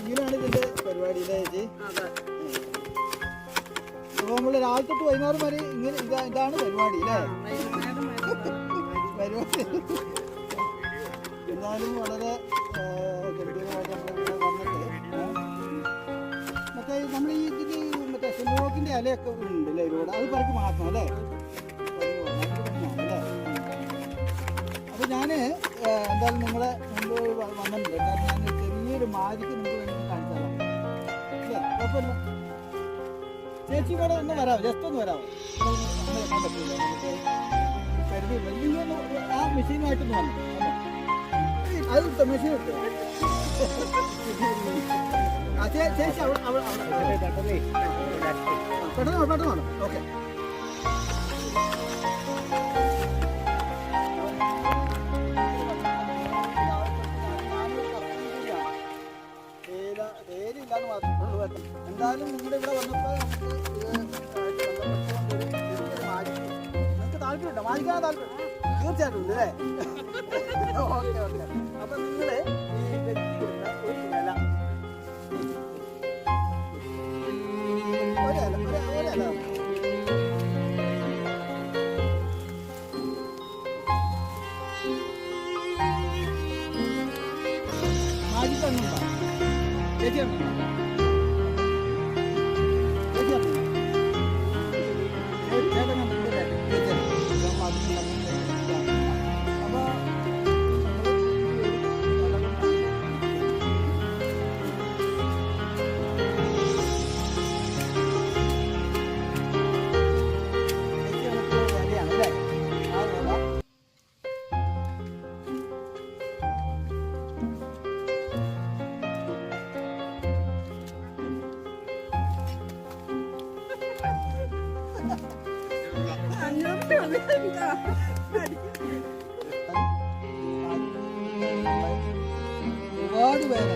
ഇങ്ങനെയാണ് ഇതിന്റെ പരിപാടി അല്ലേ ചേച്ചി? അപ്പൊ നമ്മള് രാവിലെ തൊട്ട് വൈകുന്നേരം വരെ ഇങ്ങനെ ഇതാണ് പരിപാടി അല്ലേ? പരിപാടി എന്നാലും വളരെ ഗംഭീരമായിട്ട് നമ്മളിവിടെ വന്നിട്ട് മറ്റേ നമ്മൾ ഈ ഇതിന് മറ്റേ സിലോക്കിന്റെ ഇലയൊക്കെ ഉണ്ട് അല്ലേ ഇവിടെ? അത് പറക്കി മാറ്റണം അല്ലേ? അപ്പൊ ഞാന് എന്തായാലും നിങ്ങളെ മുമ്പ് വന്നിട്ടുണ്ട്. എന്തായാലും ഞാൻ ചെറിയൊരു മാജിക്ക് നിങ്ങൾക്ക് വേണ്ടി കാണിച്ചു തരാം അല്ലേ? കുഴപ്പമില്ല. ചേച്ചി ഇവിടെ ഒന്ന് വരാമോ? ജസ്റ്റ് ഒന്ന് വരാമോ? വെക്കാൻ പറ്റില്ല നമുക്ക് കരുതിയില്ല. ഇല്ലെങ്കിൽ ആ മെഷീനുമായിട്ടൊന്ന് വന്നു അത് കിട്ടും. മെഷീൻ കിട്ടും. ചേച്ചി പെട്ടെന്ന് വേണം. ഓക്കെ. വേലിയില്ലാന്ന് മാത്രമേ ഉള്ളൂ. എന്തായാലും നിങ്ങളുടെ ഇവിടെ വന്നപ്പോൾ നിങ്ങൾക്ക് താല്പര്യമുണ്ടോ? മാജിക്കാൻ താല്പര്യം തീർച്ചയായിട്ടും ഉണ്ട് അല്ലേ? Okay okay. അപ്പം നിങ്ങൾ ഈ വെച്ചിരുന്ന ഒരു ഇല മാജിക്കുണ്ടോ? ചേച്ചിയുണ്ടോ? ഒരുപാട് പേര്